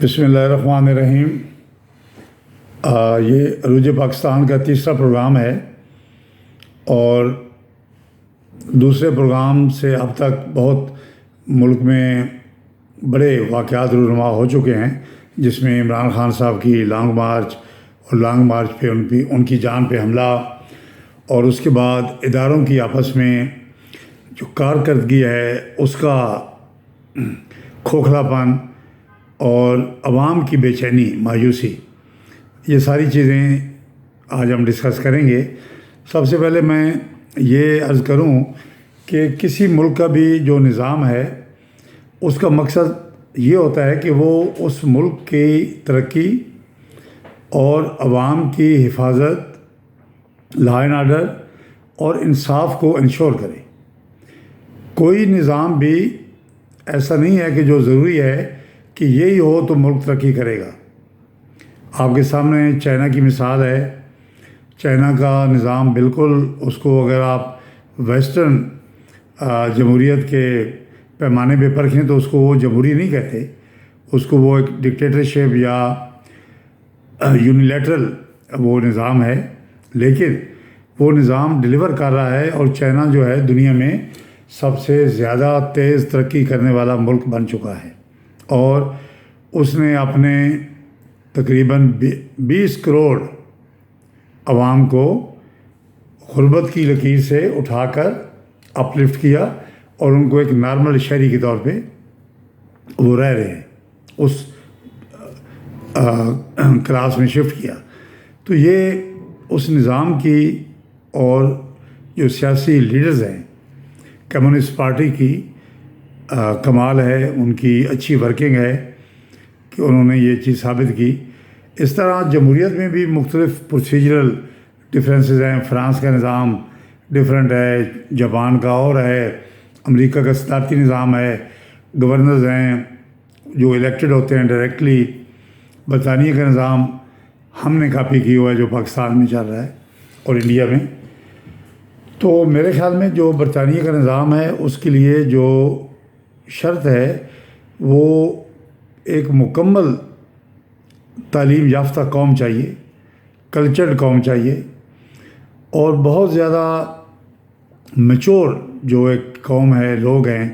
بسم اللہ الرحمن الرحیم۔ یہ عروج پاکستان کا تیسرا پروگرام ہے اور دوسرے پروگرام سے اب تک بہت ملک میں بڑے واقعات رونما ہو چکے ہیں، جس میں عمران خان صاحب کی لانگ مارچ اور لانگ مارچ پہ ان کی جان پہ حملہ، اور اس کے بعد اداروں کی آپس میں جو کارکردگی ہے اس کا کھوکھلا پن اور عوام کی بے چینی، مایوسی، یہ ساری چیزیں آج ہم ڈسکس کریں گے۔ سب سے پہلے میں یہ عرض کروں کہ کسی ملک کا بھی جو نظام ہے اس کا مقصد یہ ہوتا ہے کہ وہ اس ملک کی ترقی اور عوام کی حفاظت، لا اینڈ آرڈر اور انصاف کو انشور کرے۔ کوئی نظام بھی ایسا نہیں ہے کہ جو ضروری ہے کہ یہی ہو تو ملک ترقی کرے گا۔ آپ کے سامنے چائنا کی مثال ہے۔ چائنا کا نظام بالکل، اس کو اگر آپ ویسٹرن جمہوریت کے پیمانے پہ پرکھیں تو اس کو وہ جمہوری نہیں کہتے، اس کو وہ ایک ڈکٹیٹرشپ یا یونیلیٹرل وہ نظام ہے، لیکن وہ نظام ڈیلیور کر رہا ہے، اور چائنا جو ہے دنیا میں سب سے زیادہ تیز ترقی کرنے والا ملک بن چکا ہے، اور اس نے اپنے تقریباً 20 کروڑ عوام کو غربت کی لکیر سے اٹھا کر اپ لفٹ کیا، اور ان کو ایک نارمل شہری کے طور پہ وہ رہ رہے ہیں، اس کلاس میں شفٹ کیا۔ تو یہ اس نظام کی اور جو سیاسی لیڈرز ہیں کمیونسٹ پارٹی کی کمال ہے، ان کی اچھی ورکنگ ہے کہ انہوں نے یہ چیز ثابت کی۔ اس طرح جمہوریت میں بھی مختلف پروسیجرل ڈفرینسز ہیں۔ فرانس کا نظام ڈفرینٹ ہے، جاپان کا اور ہے، امریکہ کا صدارتی نظام ہے، گورنرز ہیں جو الیکٹڈ ہوتے ہیں ڈائریکٹلی۔ برطانیہ کا نظام ہم نے کاپی کی ہوا ہے جو پاکستان میں چل رہا ہے اور انڈیا میں۔ تو میرے خیال میں جو برطانیہ کا نظام ہے اس کے لیے جو شرط ہے وہ ایک مکمل تعلیم یافتہ قوم چاہیے، کلچرڈ قوم چاہیے، اور بہت زیادہ میچور جو ایک قوم ہے، لوگ ہیں،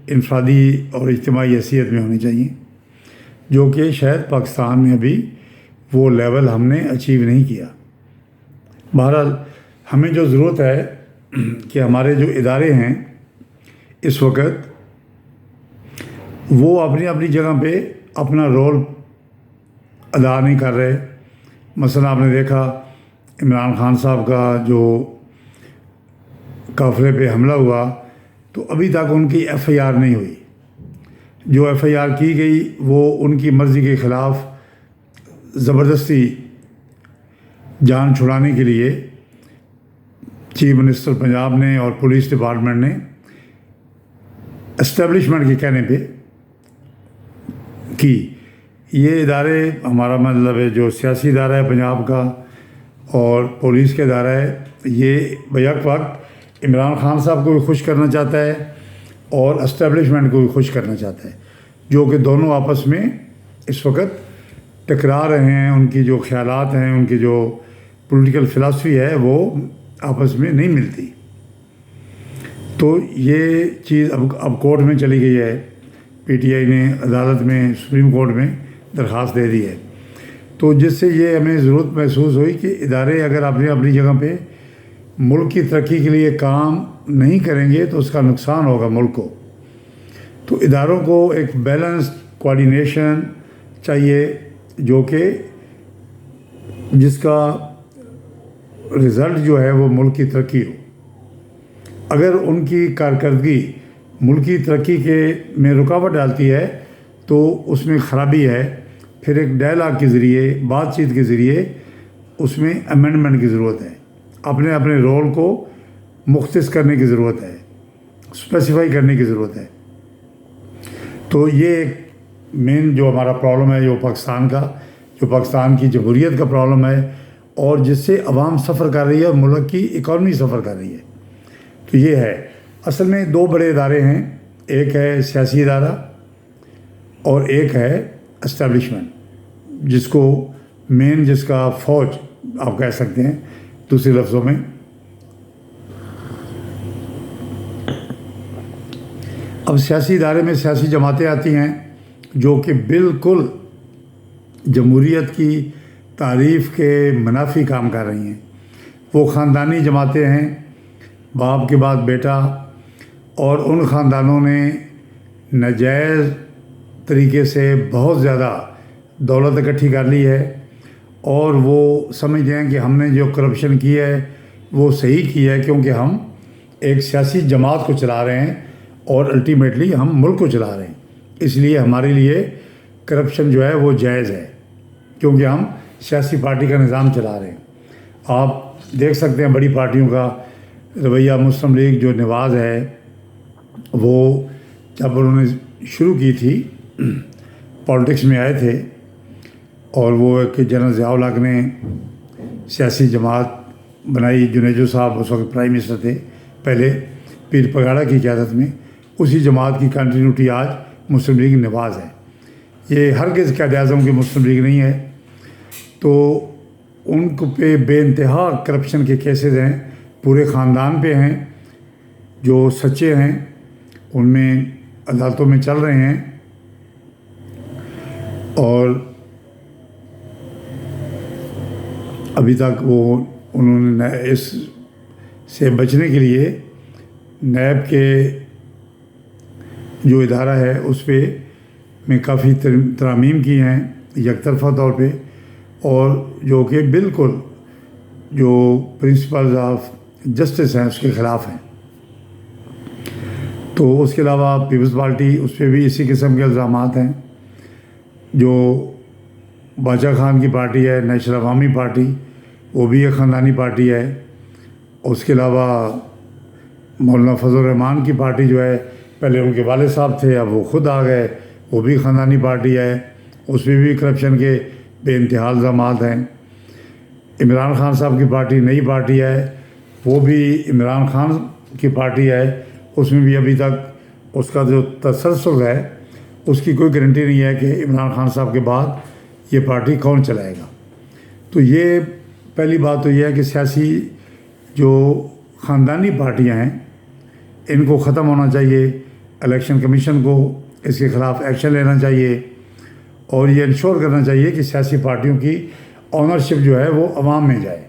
انفرادی اور اجتماعی حیثیت میں ہونی چاہیے، جو کہ شاید پاکستان میں ابھی وہ لیول ہم نے اچیو نہیں کیا۔ بہرحال ہمیں جو ضرورت ہے کہ ہمارے جو ادارے ہیں اس وقت وہ اپنی اپنی جگہ پہ اپنا رول ادا نہیں کر رہے۔ مثلا آپ نے دیکھا عمران خان صاحب کا جو قافلے پہ حملہ ہوا تو ابھی تک ان کی ایف آئی آر نہیں ہوئی۔ جو ایف آئی آر کی گئی وہ ان کی مرضی کے خلاف زبردستی جان چھڑانے کے لیے چیف منسٹر پنجاب نے اور پولیس ڈپارٹمنٹ نے اسٹیبلشمنٹ کے کہنے پہ کی۔ یہ ادارے، ہمارا مطلب ہے جو سیاسی ادارہ ہے پنجاب کا اور پولیس کا ادارہ ہے، یہ بیک وقت عمران خان صاحب کو بھی خوش کرنا چاہتا ہے اور اسٹیبلشمنٹ کو بھی خوش کرنا چاہتا ہے، جو کہ دونوں آپس میں اس وقت ٹکرا رہے ہیں۔ ان کی جو خیالات ہیں، ان کی جو پولیٹیکل فلاسفی ہے وہ آپس میں نہیں ملتی۔ تو یہ چیز اب کورٹ میں چلی گئی ہے، پی ٹی آئی نے عدالت میں، سپریم کورٹ میں درخواست دے دی ہے۔ تو جس سے یہ ہمیں ضرورت محسوس ہوئی کہ ادارے اگر اپنی جگہ پہ ملک کی ترقی کے لیے کام نہیں کریں گے تو اس کا نقصان ہوگا ملک کو۔ تو اداروں کو ایک بیلنسڈ کوآرڈینیشن چاہیے جو کہ جس کا رزلٹ جو ہے وہ ملک کی ترقی ہو۔ اگر ان کی کارکردگی ملکی ترقی میں رکاوٹ ڈالتی ہے تو اس میں خرابی ہے، پھر ایک ڈائلاگ کے ذریعے، بات چیت کے ذریعے اس میں امینڈمنٹ کی ضرورت ہے، اپنے رول کو مختص کرنے کی ضرورت ہے، اسپیسیفائی کرنے کی ضرورت ہے۔ تو یہ ایک مین جو ہمارا پرابلم ہے جو پاکستان کی جمہوریت کا پرابلم ہے، اور جس سے عوام سفر کر رہی ہے اور ملک کی اکانومی سفر کر رہی ہے۔ تو یہ ہے، اصل میں دو بڑے ادارے ہیں، ایک ہے سیاسی ادارہ اور ایک ہے اسٹیبلشمنٹ، جس کو مین جس کا فوج آپ کہہ سکتے ہیں دوسرے لفظوں میں. اب سیاسی ادارے میں سیاسی جماعتیں آتی ہیں جو کہ بالکل جمہوریت کی تعریف کے منافی کام کر رہی ہیں. وہ خاندانی جماعتیں ہیں، باپ کے بعد بیٹا، اور ان خاندانوں نے ناجائز طریقے سے بہت زیادہ دولت اکٹھی کر لی ہے، اور وہ سمجھتے ہیں کہ ہم نے جو کرپشن کی ہے وہ صحیح کی ہے، کیونکہ ہم ایک سیاسی جماعت کو چلا رہے ہیں اور الٹیمیٹلی ہم ملک کو چلا رہے ہیں. اس لیے ہمارے لیے کرپشن جو ہے وہ جائز ہے، کیونکہ ہم سیاسی پارٹی کا نظام چلا رہے ہیں. آپ دیکھ سکتے ہیں بڑی پارٹیوں کا رویہ. مسلم لیگ جو نواز ہے، وہ جب انہوں نے شروع کی تھی پالیٹکس میں آئے تھے، اور وہ ایک جنرل ضیاء الحق نے سیاسی جماعت بنائی. جنیجو صاحب اس وقت پرائم منسٹر تھے پہلے، پیر پگاڑا کی قیادت میں. اسی جماعت کی کنٹینیوٹی آج مسلم لیگ نواز ہے. یہ ہرگز قائد اعظم کی مسلم لیگ نہیں ہے. تو ان کو پہ بے انتہا کرپشن کے کیسز ہیں، پورے خاندان پہ ہیں. جو سچے ہیں ان میں عدالتوں میں چل رہے ہیں، اور ابھی تک وہ انہوں نے اس سے بچنے کے لیے نیب کے جو ادارہ ہے اس پہ میں کافی ترامیم کی ہیں یک طرفہ طور پہ، اور جو کہ بالکل جو پرنسپلز آف جسٹس ہیں اس کے خلاف ہیں. تو اس کے علاوہ پیپلز پارٹی، اس پہ بھی اسی قسم کے الزامات ہیں. جو باچا خان کی پارٹی ہے، نیشنل عوامی پارٹی، وہ بھی ایک خاندانی پارٹی ہے. اس کے علاوہ مولانا فضل الرحمان کی پارٹی جو ہے، پہلے ان کے والد صاحب تھے، اب وہ خود آ گئے، وہ بھی خاندانی پارٹی ہے. اس میں بھی کرپشن کے بے انتہا الزامات ہیں. عمران خان صاحب کی پارٹی نئی پارٹی ہے، وہ بھی عمران خان کی پارٹی ہے. اس میں بھی ابھی تک اس کا جو تسلسل ہے اس کی کوئی گارنٹی نہیں ہے کہ عمران خان صاحب کے بعد یہ پارٹی کون چلائے گا. تو یہ پہلی بات تو یہ ہے کہ سیاسی جو خاندانی پارٹیاں ہیں ان کو ختم ہونا چاہیے. الیکشن کمیشن کو اس کے خلاف ایکشن لینا چاہیے، اور یہ انشور کرنا چاہیے کہ سیاسی پارٹیوں کی آنرشپ جو ہے وہ عوام میں جائے،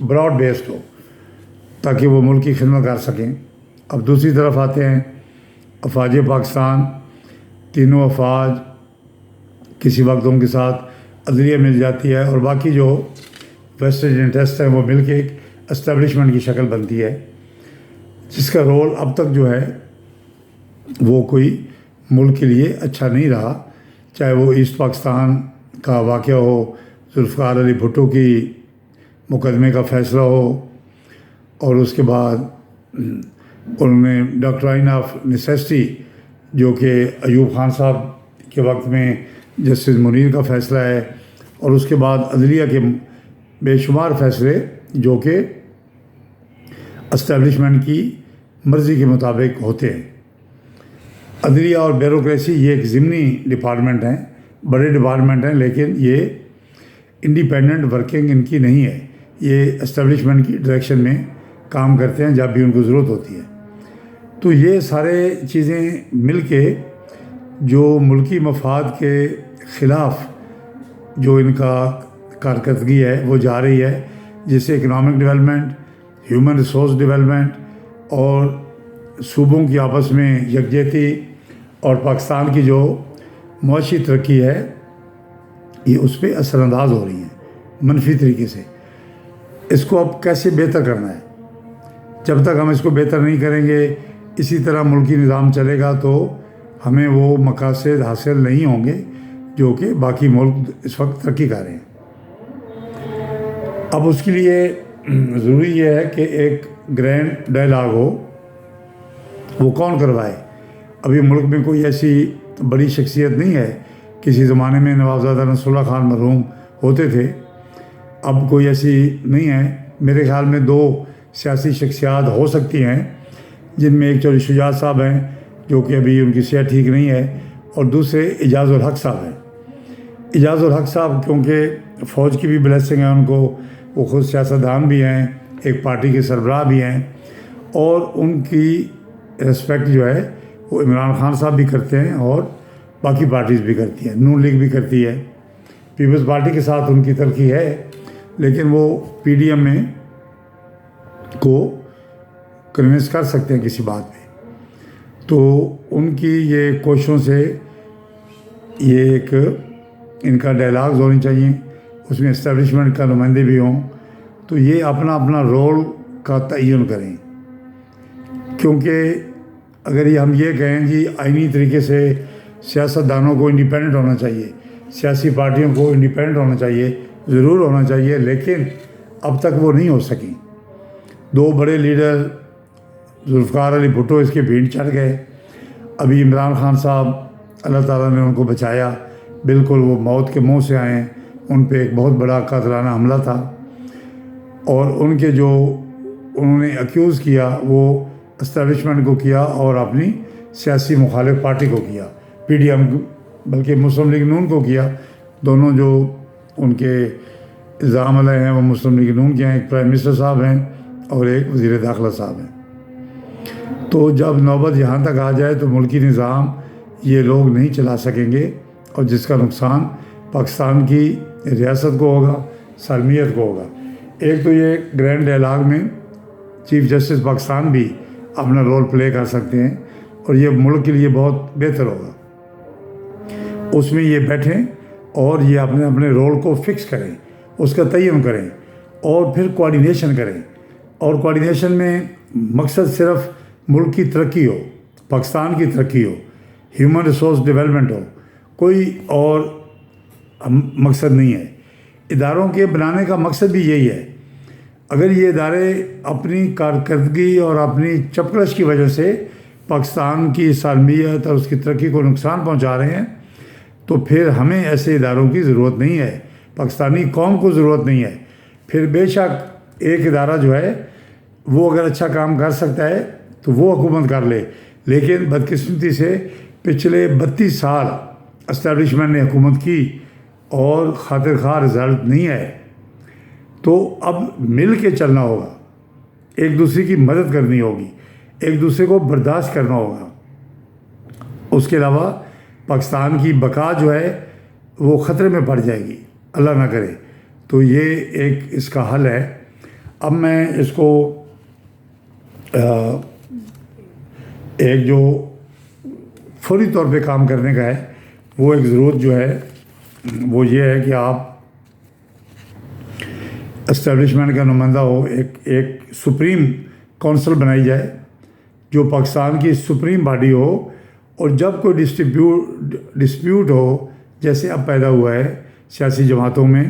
براڈ بیسڈ ہو، تاکہ وہ ملک کی خدمت کر سکیں. اب دوسری طرف آتے ہیں افواج پاکستان. تینوں افواج کسی وقت ان کے ساتھ عدلیہ مل جاتی ہے، اور باقی جو ویسٹرن انٹرسٹ ہیں وہ مل کے ایک اسٹیبلشمنٹ کی شکل بنتی ہے، جس کا رول اب تک جو ہے وہ کوئی ملک کے لیے اچھا نہیں رہا. چاہے وہ ایسٹ پاکستان کا واقعہ ہو، ذوالفقار علی بھٹو کی مقدمے کا فیصلہ ہو، اور اس کے بعد انہوں نے ڈاکٹرائن آف نیسیسٹی جو کہ ایوب خان صاحب کے وقت میں جسٹس منیر کا فیصلہ ہے، اور اس کے بعد عدلیہ کے بے شمار فیصلے جو کہ اسٹیبلشمنٹ کی مرضی کے مطابق ہوتے ہیں. عدلیہ اور بیوروکریسی یہ ایک ضمنی ڈپارٹمنٹ ہیں، بڑے ڈپارٹمنٹ ہیں، لیکن یہ انڈیپینڈنٹ ورکنگ ان کی نہیں ہے. یہ اسٹیبلشمنٹ کی ڈائریکشن میں کام کرتے ہیں جب بھی ان کو ضرورت ہوتی ہے. تو یہ سارے چیزیں مل کے جو ملکی مفاد کے خلاف جو ان کا کارکردگی ہے وہ جا رہی ہے، جس سے economic development, human resource development اور صوبوں کی آپس میں یکجہتی اور پاکستان کی جو معاشی ترقی ہے یہ اس پہ اثر انداز ہو رہی ہیں منفی طریقے سے. اس کو اب کیسے بہتر کرنا ہے؟ جب تک ہم اس کو بہتر نہیں کریں گے، اسی طرح ملکی نظام چلے گا تو ہمیں وہ مقاصد حاصل نہیں ہوں گے جو کہ باقی ملک اس وقت ترقی کر رہے ہیں. اب اس کے لیے ضروری یہ ہے کہ ایک گرینڈ ڈائلاگ ہو. وہ کون کروائے؟ ابھی ملک میں کوئی ایسی بڑی شخصیت نہیں ہے. کسی زمانے میں نوابزادہ نصر اللہ خان مرحوم ہوتے تھے، اب کوئی ایسی نہیں ہے. میرے خیال میں 2 سیاسی شخصیات ہو سکتی ہیں، جن میں ایک چودھری شجاعت صاحب ہیں جو کہ ابھی ان کی صحت ٹھیک نہیں ہے، اور دوسرے اعجاز الحق صاحب ہیں. اعجاز الحق صاحب کیونکہ فوج کی بھی بلیسنگ ہے ان کو، وہ خود سیاستدان بھی ہیں، ایک پارٹی کے سربراہ بھی ہیں، اور ان کی رسپیکٹ جو ہے وہ عمران خان صاحب بھی کرتے ہیں اور باقی پارٹیز بھی کرتی ہیں، نون لیگ بھی کرتی ہے، پیپلز پارٹی کے ساتھ ان کی تلخی ہے، لیکن وہ پی ڈی ایم میں کو کنونس کر سکتے ہیں کسی بات پہ۔ تو ان کی یہ کوششوں سے یہ ایک ان کا ڈائلاگز ہونی چاہیے، اس میں اسٹیبلشمنٹ کا نمائندے بھی ہوں، تو یہ اپنا اپنا رول کا تعین کریں، کیونکہ اگر ہم یہ کہیں کہ آئینی طریقے سے سیاستدانوں کو انڈیپینڈنٹ ہونا چاہیے، سیاسی پارٹیوں کو انڈیپینڈنٹ ہونا چاہیے، ضرور ہونا چاہیے، لیکن اب تک وہ نہیں ہو سکیں۔ دو بڑے لیڈر ذوالفقار علی بھٹو اس کے بھینٹ چڑھ گئے، ابھی عمران خان صاحب اللہ تعالیٰ نے ان کو بچایا، بالکل وہ موت کے منہ سے آئے ہیں، ان پہ ایک بہت بڑا قاتلانہ حملہ تھا، اور ان کے جو انہوں نے ایکیوز کیا وہ اسٹیبلشمنٹ کو کیا اور اپنی سیاسی مخالف پارٹی کو کیا، پی ڈی ایم بلکہ مسلم لیگ نون کو کیا۔ دونوں جو ان کے الزام علیہ ہیں وہ مسلم لیگ نون کے ہیں، ایک پرائم منسٹر صاحب ہیں اور ایک وزیر داخلہ صاحب ہیں۔ تو جب نوبت یہاں تک آ جائے تو ملکی نظام یہ لوگ نہیں چلا سکیں گے، اور جس کا نقصان پاکستان کی ریاست کو ہوگا، سالمیت کو ہوگا۔ ایک تو یہ گرینڈ ڈائلاگ میں چیف جسٹس پاکستان بھی اپنا رول پلے کر سکتے ہیں، اور یہ ملک کے لیے بہت بہتر ہوگا، اس میں یہ بیٹھیں اور یہ اپنے اپنے رول کو فکس کریں، اس کا تعین کریں، اور پھر کوآرڈینیشن کریں، اور کوآرڈینیشن میں مقصد صرف ملک کی ترقی ہو، پاکستان کی ترقی ہو، ہیومن ریسورس ڈیولپمنٹ ہو، کوئی اور مقصد نہیں ہے۔ اداروں کے بنانے کا مقصد بھی یہی ہے۔ اگر یہ ادارے اپنی کارکردگی اور اپنی چپکلش کی وجہ سے پاکستان کی سالمیت اور اس کی ترقی کو نقصان پہنچا رہے ہیں، تو پھر ہمیں ایسے اداروں کی ضرورت نہیں ہے، پاکستانی قوم کو ضرورت نہیں ہے۔ پھر بے شک ایک ادارہ جو ہے وہ اگر اچھا کام کر سکتا ہے تو وہ حکومت کر لے، لیکن بدقسمتی سے پچھلے 32 سال اسٹیبلشمنٹ نے حکومت کی اور خاطر خواہ رزلٹ نہیں ہے۔ تو اب مل کے چلنا ہوگا، ایک دوسرے کی مدد کرنی ہوگی، ایک دوسرے کو برداشت کرنا ہوگا۔ اس کے علاوہ پاکستان کی بقا جو ہے وہ خطرے میں پڑ جائے گی، اللہ نہ کرے۔ تو یہ ایک اس کا حل ہے۔ اب میں اس کو ایک جو فوری طور پہ کام کرنے کا ہے، وہ ایک ضرورت جو ہے وہ یہ ہے کہ آپ اسٹیبلشمنٹ کا نمائندہ ہو، ایک سپریم کونسل بنائی جائے جو پاکستان کی سپریم باڈی ہو، اور جب کوئی ڈسپیوٹ ہو جیسے اب پیدا ہوا ہے سیاسی جماعتوں میں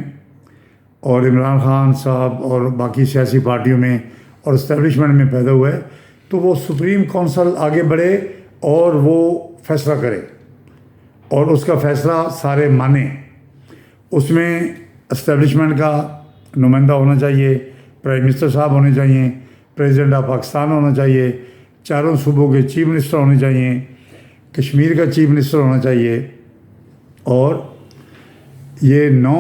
اور عمران خان صاحب اور باقی سیاسی پارٹیوں میں اور اسٹیبلشمنٹ میں پیدا ہوا ہے، تو وہ سپریم کونسل آگے بڑھے اور وہ فیصلہ کرے، اور اس کا فیصلہ سارے مانیں۔ اس میں اسٹیبلشمنٹ کا نمائندہ ہونا چاہیے، پرائم منسٹر صاحب ہونے چاہیے، پریزیڈنٹ آف پاکستان ہونا چاہیے، چاروں صوبوں کے چیف منسٹر ہونے چاہیے، کشمیر کا چیف منسٹر ہونا چاہیے، اور یہ 9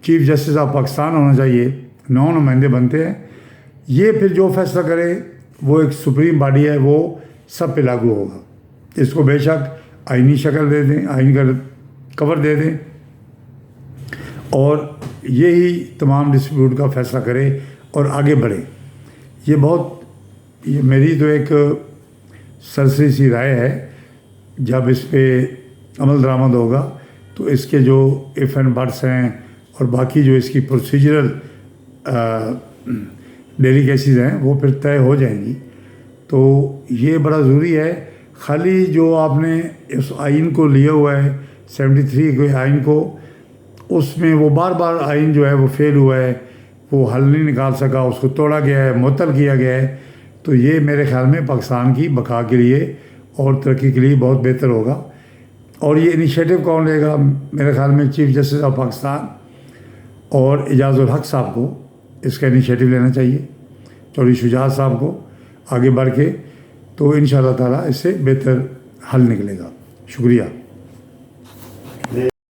چیف جسٹس آف پاکستان ہونا چاہیے، 9 نمائندے بنتے ہیں۔ یہ پھر جو فیصلہ کرے وہ ایک سپریم باڈی ہے، وہ سب پہ لاگو ہوگا۔ اس کو بے شک آئینی شکل دے دیں، آئین کا کور دے دیں، اور یہی تمام ڈسپیوٹ کا فیصلہ کرے اور آگے بڑھے۔ یہ میری تو ایک سرسری سی رائے ہے۔ جب اس پہ عمل درآمد ہوگا تو اس کے جو ایف اینڈ بٹس ہیں اور باقی جو اس کی پروسیجرل ڈیلیگیسیز ہیں وہ پھر طے ہو جائیں گی۔ تو یہ بڑا ضروری ہے۔ خالی جو آپ نے اس آئین کو لیا ہوا ہے 73 کے آئین کو، اس میں وہ بار بار آئین جو ہے وہ فیل ہوا ہے، وہ حل نہیں نکال سکا، اس کو توڑا گیا ہے، معطل کیا گیا ہے۔ تو یہ میرے خیال میں پاکستان کی بقا کے لیے اور ترقی کے لیے بہت بہتر ہوگا۔ اور یہ انیشیٹو کون لے گا؟ میرے خیال میں چیف جسٹس آف پاکستان اور اعجاز الحق صاحب کو اس کا انیشیٹو لینا چاہیے، چودھری شجاعت صاحب کو آگے بڑھ کے، تو انشاءاللہ تعالیٰ اس سے بہتر حل نکلے گا۔ شکریہ۔